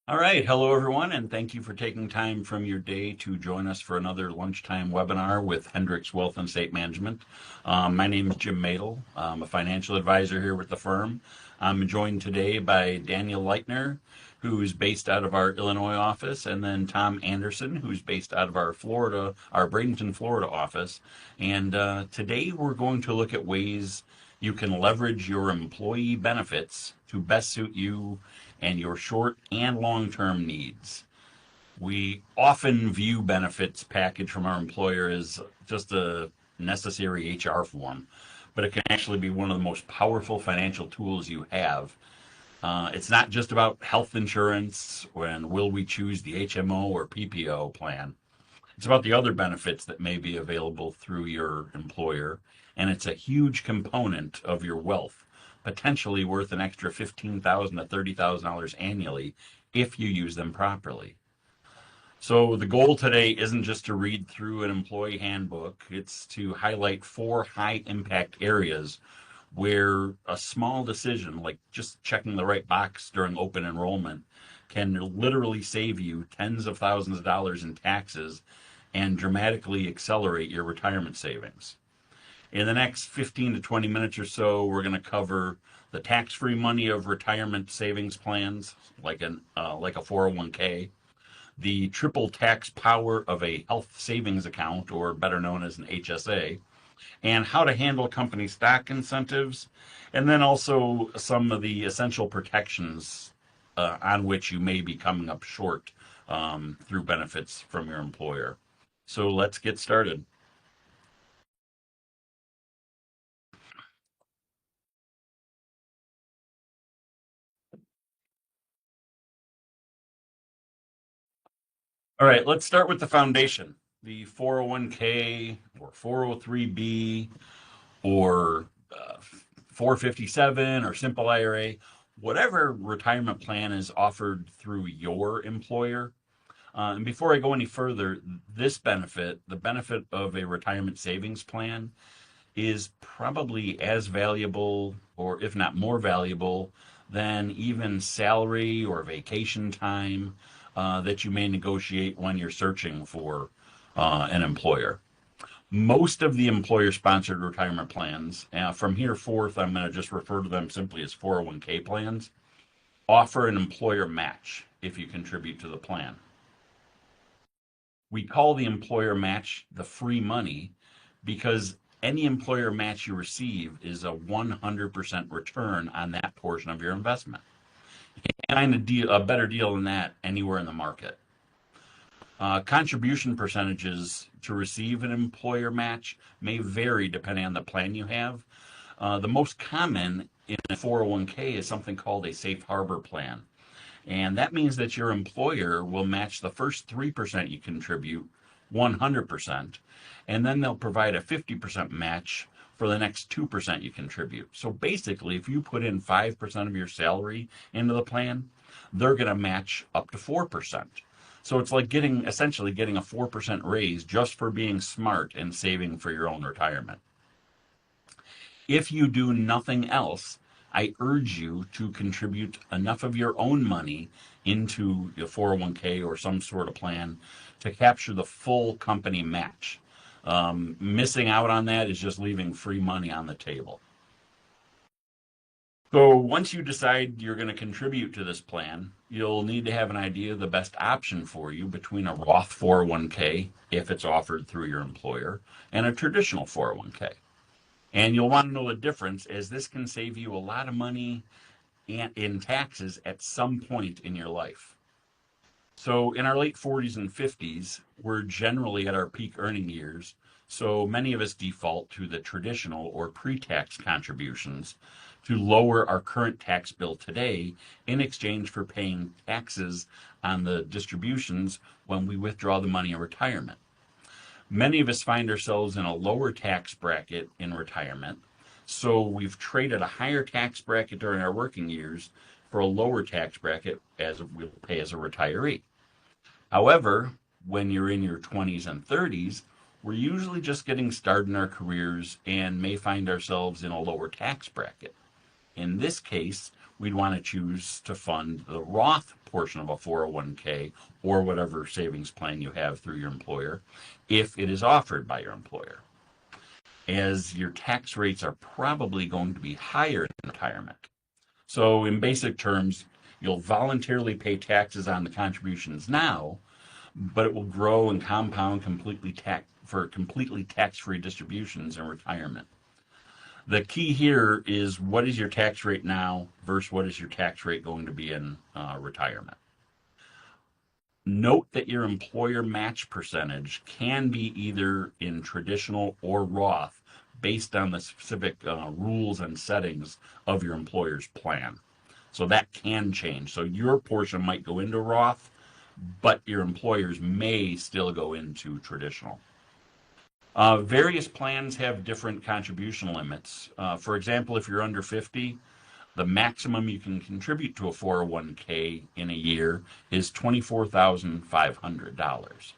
All right. Hello, everyone, and thank you for taking time from your day to join us for another lunchtime webinar with Hendricks Wealth Estate Management. My name is Jim Madl. I'm a financial advisor here with the firm. I'm joined today by Daniel Leitner, who's based out of our Illinois office, and then Tom Anderson, who's based out of our Bradenton, Florida office. And today we're going to look at ways you can leverage your employee benefits to best suit you and your short and long-term needs. We often view benefits package from our employer as just a necessary HR form, but it can actually be one of the most powerful financial tools you have. It's not just about health insurance and will we choose the HMO or PPO plan. It's about the other benefits that may be available through your employer, and it's a huge component of your wealth, potentially worth an extra $15,000 to $30,000 annually if you use them properly. So the goal today isn't just to read through an employee handbook, it's to highlight 4 high impact areas where a small decision, like just checking the right box during open enrollment, can literally save you tens of thousands of dollars in taxes and dramatically accelerate your retirement savings. In the next 15 to 20 minutes or so, we're going to cover the tax-free money of retirement savings plans, like a 401k, the triple tax power of a health savings account, or better known as an HSA, and how to handle company stock incentives, and then also some of the essential protections on which you may be coming up short through benefits from your employer. So let's get started. All right, let's start with the foundation. The 401k or 403b or 457 or simple IRA, whatever retirement plan is offered through your employer. And before I go any further, the benefit of a retirement savings plan, is probably as valuable, or if not more valuable, than even salary or vacation time that you may negotiate when you're searching for an employer. Most of the employer sponsored retirement plans, from here forth, I'm going to just refer to them simply as 401k plans, offer an employer match if you contribute to the plan. We call the employer match the free money because any employer match you receive is a 100% return on that portion of your investment. And a better deal than that anywhere in the market. Contribution percentages to receive an employer match may vary depending on the plan you have. The most common in a 401k is something called a safe harbor plan. And that means that your employer will match the first 3% you contribute 100%, and then they'll provide a 50% match for the next 2% you contribute. So basically, if you put in 5% of your salary into the plan, they're going to match up to 4%. So it's like essentially getting a 4% raise just for being smart and saving for your own retirement. If you do nothing else, I urge you to contribute enough of your own money into your 401k or some sort of plan to capture the full company match. Missing out on that is just leaving free money on the table. So once you decide you're going to contribute to this plan, you'll need to have an idea of the best option for you between a Roth 401k, if it's offered through your employer, and a traditional 401k. And you'll want to know the difference, as this can save you a lot of money in taxes at some point in your life. So in our late 40s and 50s, we're generally at our peak earning years. So many of us default to the traditional or pre-tax contributions to lower our current tax bill today in exchange for paying taxes on the distributions when we withdraw the money in retirement. Many of us find ourselves in a lower tax bracket in retirement, so we've traded a higher tax bracket during our working years for a lower tax bracket as we'll pay as a retiree. However, when you're in your 20s and 30s, we're usually just getting started in our careers and may find ourselves in a lower tax bracket. In this case, we'd want to choose to fund the Roth portion of a 401k or whatever savings plan you have through your employer if it is offered by your employer, as your tax rates are probably going to be higher in retirement. So in basic terms, you'll voluntarily pay taxes on the contributions now, but it will grow and compound for completely tax-free distributions in retirement. The key here is, what is your tax rate now versus what is your tax rate going to be in retirement. Note that your employer match percentage can be either in traditional or Roth based on the specific rules and settings of your employer's plan. So that can change. So your portion might go into Roth, but your employers may still go into traditional. Various plans have different contribution limits. For example, if you're under 50, the maximum you can contribute to a 401k in a year is $24,500.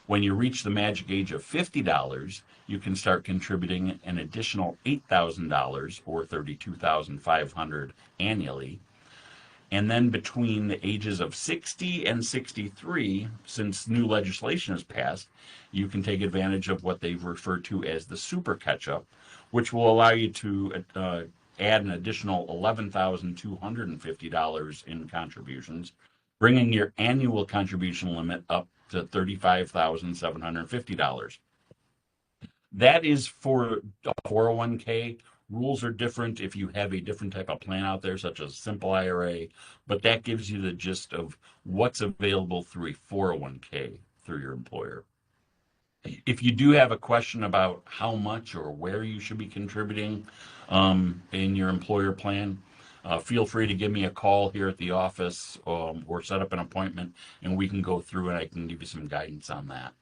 When you reach the magic age of $50, you can start contributing an additional $8,000 or $32,500 annually. And then between the ages of 60 and 63, since new legislation has passed, you can take advantage of what they've referred to as the super catch-up, which will allow you to add an additional $11,250 in contributions, bringing your annual contribution limit up to $35,750. That is for a 401k. Rules are different if you have a different type of plan out there, such as simple IRA, but that gives you the gist of what's available through a 401k through your employer. If you do have a question about how much or where you should be contributing in your employer plan, feel free to give me a call here at the office or set up an appointment, and we can go through and I can give you some guidance on that.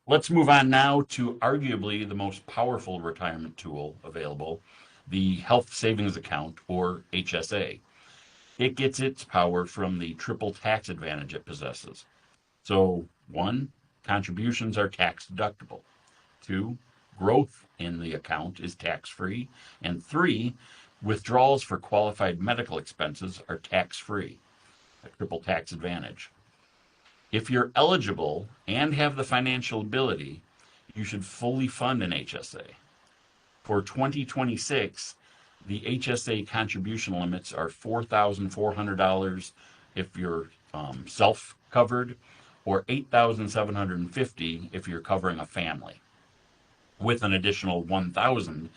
Let's move on now to arguably the most powerful retirement tool available, the Health Savings Account, or HSA. It gets its power from the triple tax advantage it possesses. So, 1, contributions are tax deductible. 2, growth in the account is tax-free. And 3, withdrawals for qualified medical expenses are tax-free, a triple tax advantage. If you're eligible and have the financial ability, you should fully fund an HSA. For 2026, the HSA contribution limits are $4,400 if you're self-covered, or $8,750 if you're covering a family, with an additional $1,000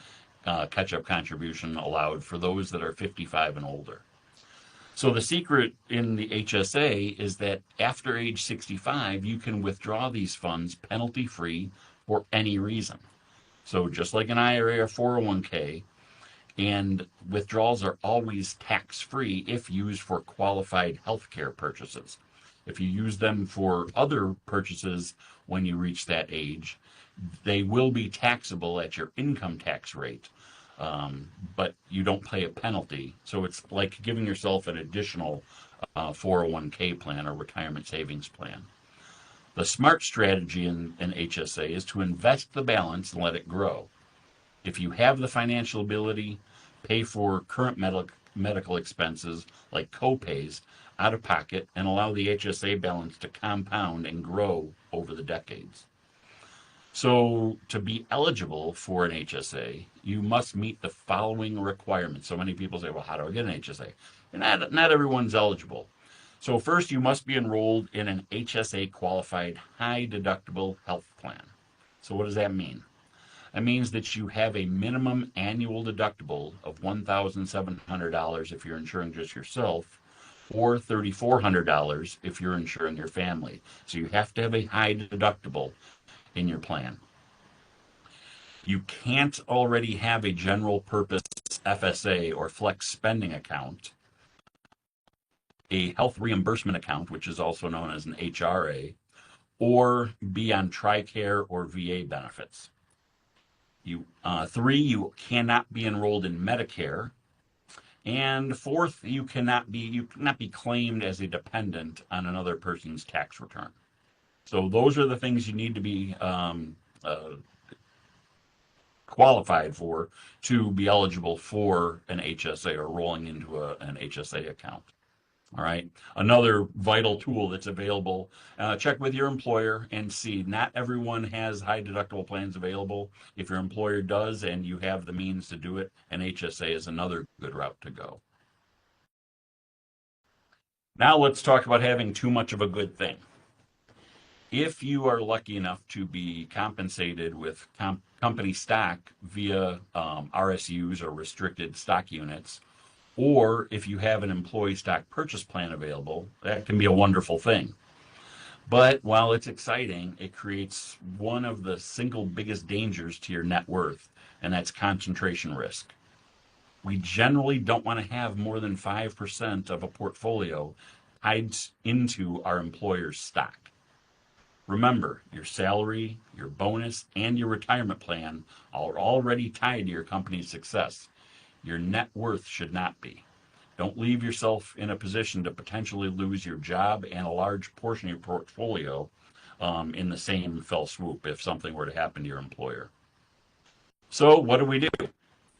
catch-up contribution allowed for those that are 55 and older. So the secret in the HSA is that after age 65, you can withdraw these funds penalty-free for any reason. So just like an IRA or 401k, and withdrawals are always tax-free if used for qualified healthcare purchases. If you use them for other purchases when you reach that age, they will be taxable at your income tax rate. But you don't pay a penalty. So it's like giving yourself an additional 401k plan or retirement savings plan. The smart strategy in HSA is to invest the balance and let it grow. If you have the financial ability, pay for current medical expenses like co-pays out of pocket and allow the HSA balance to compound and grow over the decades. So to be eligible for an HSA, you must meet the following requirements. So many people say, well, how do I get an HSA? And not everyone's eligible. So first, you must be enrolled in an HSA qualified high deductible health plan. So what does that mean? That means that you have a minimum annual deductible of $1,700 if you're insuring just yourself, or $3,400 if you're insuring your family. So you have to have a high deductible in your plan. You can't already have a general purpose FSA or flex spending account, a health reimbursement account, which is also known as an HRA, or be on TRICARE or VA benefits. 3, you cannot be enrolled in Medicare. And 4th, you cannot be claimed as a dependent on another person's tax return. So those are the things you need to be qualified for to be eligible for an HSA or rolling into an HSA account. All right. Another vital tool that's available, check with your employer and see. Not everyone has high deductible plans available. If your employer does and you have the means to do it, an HSA is another good route to go. Now let's talk about having too much of a good thing. If you are lucky enough to be compensated with company stock via RSUs or restricted stock units, or if you have an employee stock purchase plan available, that can be a wonderful thing. But while it's exciting, it creates one of the single biggest dangers to your net worth, and that's concentration risk. We generally don't want to have more than 5% of a portfolio tied into our employer's stock. Remember, your salary, your bonus, and your retirement plan are already tied to your company's success. Your net worth should not be. Don't leave yourself in a position to potentially lose your job and a large portion of your portfolio in the same fell swoop if something were to happen to your employer. So what do we do?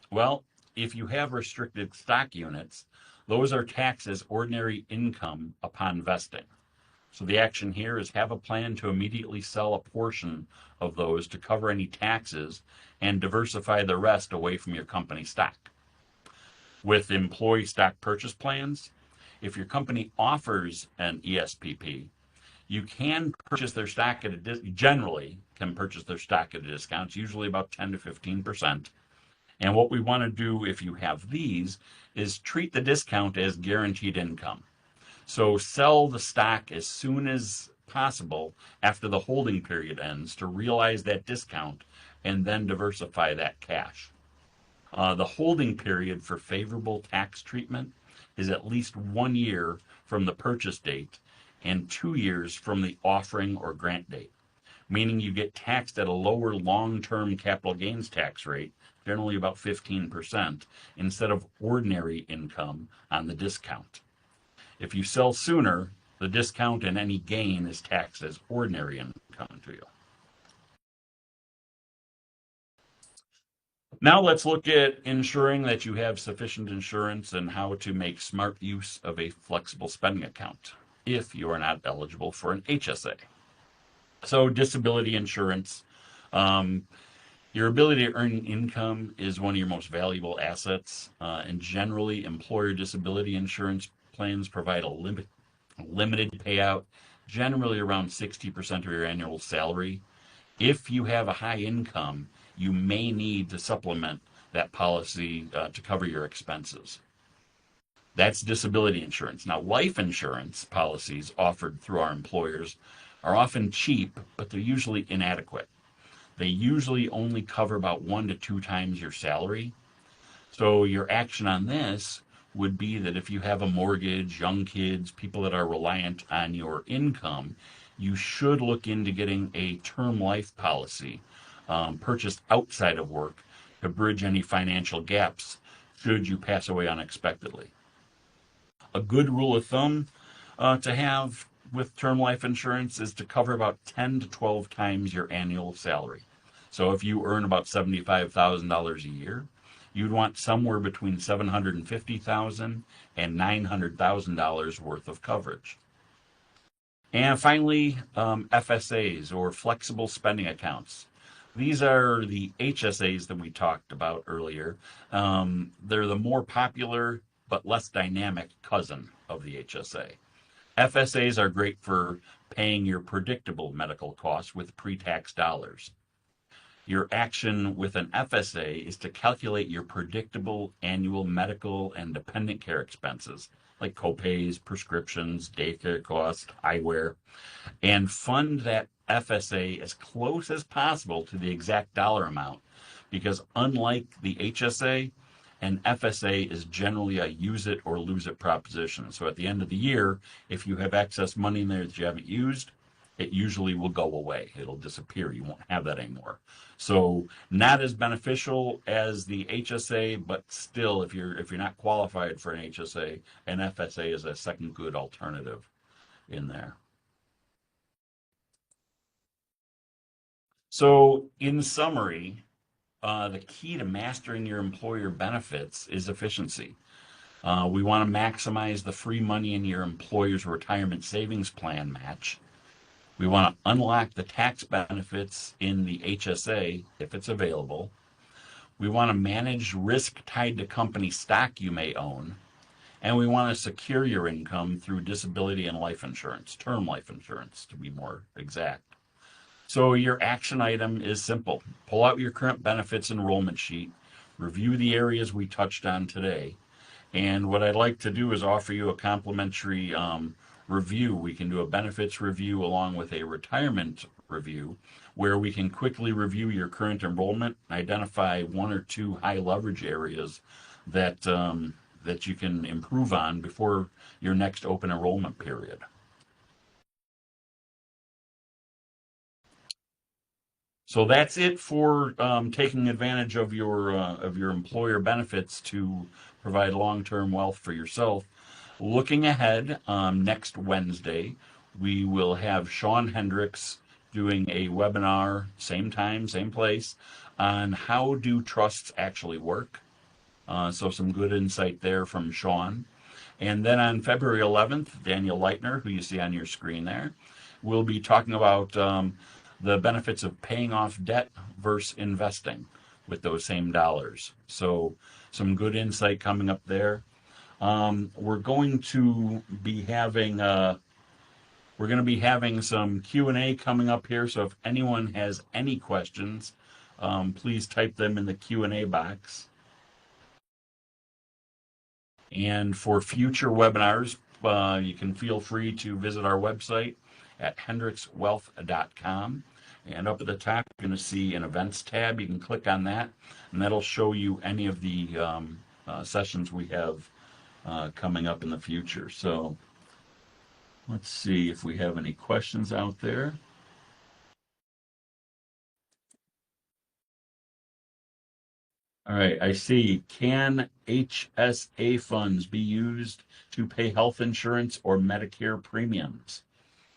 Well, if you have restricted stock units, those are taxed as ordinary income upon vesting. So the action here is have a plan to immediately sell a portion of those to cover any taxes and diversify the rest away from your company stock. With employee stock purchase plans, if your company offers an ESPP, you can purchase their stock at generally can purchase their stock at a discount. It's usually about 10 to 15%. And what we want to do if you have these is treat the discount as guaranteed income. So sell the stock as soon as possible after the holding period ends to realize that discount and then diversify that cash. The holding period for favorable tax treatment is at least 1 year from the purchase date and 2 years from the offering or grant date, meaning you get taxed at a lower long-term capital gains tax rate, generally about 15%, instead of ordinary income on the discount. If you sell sooner, the discount and any gain is taxed as ordinary income to you. Now let's look at ensuring that you have sufficient insurance and how to make smart use of a flexible spending account if you are not eligible for an HSA. So disability insurance, your ability to earn income is one of your most valuable assets, and generally employer disability insurance plans provide a limited payout, generally around 60% of your annual salary. If you have a high income, you may need to supplement that policy to cover your expenses. That's disability insurance. Now, life insurance policies offered through our employers are often cheap, but they're usually inadequate. They usually only cover about 1 to 2 times your salary. So your action on this would be that if you have a mortgage, young kids, people that are reliant on your income, you should look into getting a term life policy purchased outside of work to bridge any financial gaps should you pass away unexpectedly. A good rule of thumb to have with term life insurance is to cover about 10 to 12 times your annual salary. So if you earn about $75,000 a year, you'd want somewhere between $750,000 and $900,000 worth of coverage. And finally, FSAs or flexible spending accounts. These are the HSAs that we talked about earlier. They're the more popular but less dynamic cousin of the HSA. FSAs are great for paying your predictable medical costs with pre-tax dollars. Your action with an FSA is to calculate your predictable annual medical and dependent care expenses, like copays, prescriptions, daycare costs, eyewear, and fund that FSA as close as possible to the exact dollar amount, because unlike the HSA, an FSA is generally a use it or lose it proposition. So at the end of the year, if you have excess money in there that you haven't used, it usually will go away. It'll disappear. You won't have that anymore. So not as beneficial as the HSA, but still, if you're not qualified for an HSA, an FSA is a second good alternative in there. So in summary, The key to mastering your employer benefits is efficiency. We want to maximize the free money in your employer's retirement savings plan match. We want to unlock the tax benefits in the HSA if it's available. We want to manage risk tied to company stock you may own. And we want to secure your income through disability and life insurance, term life insurance to be more exact. So your action item is simple. Pull out your current benefits enrollment sheet, review the areas we touched on today, and what I'd like to do is offer you a complimentary review. We can do a benefits review along with a retirement review where we can quickly review your current enrollment, identify one or two high leverage areas that that you can improve on before your next open enrollment period. So that's it for taking advantage of your employer benefits to provide long-term wealth for yourself. Looking ahead, next Wednesday, we will have Sean Hendricks doing a webinar, same time, same place, on how do trusts actually work. So some good insight there from Sean. And then on February 11th, Daniel Leitner, who you see on your screen there, will be talking about the benefits of paying off debt versus investing with those same dollars. So some good insight coming up there. We're going to be having some Q&A coming up here. So if anyone has any questions, please type them in the Q&A box. And for future webinars, you can feel free to visit our website at hendrickswealth.com. And up at the top, you're going to see an events tab. You can click on that, and that'll show you any of the sessions we have coming up in the future. So let's see if we have any questions out there. All right, I see. Can HSA funds be used to pay health insurance or Medicare premiums?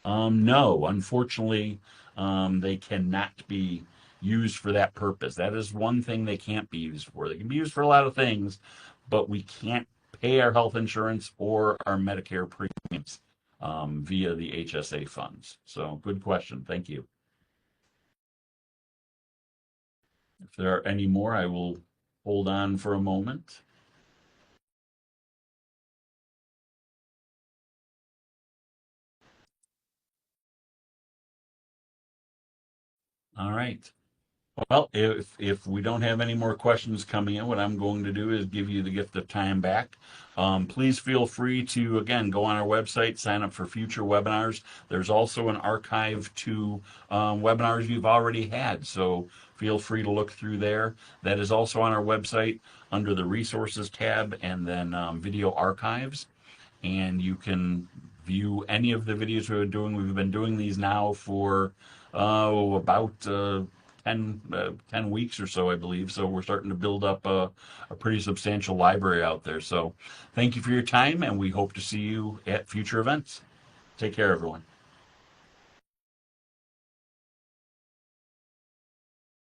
No, unfortunately, they cannot be used for that purpose. That is one thing they can't be used for. They can be used for a lot of things, but we can't pay our health insurance or our Medicare premiums via the HSA funds. So good question. Thank you. If there are any more, I will hold on for a moment. All right. Well, if we don't have any more questions coming in, what I'm going to do is give you the gift of time back. Please feel free to, again, go on our website, sign up for future webinars. There's also an archive to webinars you've already had, so feel free to look through there. That is also on our website under the resources tab and then video archives. And you can view any of the videos we're doing. We've been doing these now for about 10 weeks or so, I believe. So we're starting to build up a pretty substantial library out there. So thank you for your time, and we hope to see you at future events. Take care, everyone.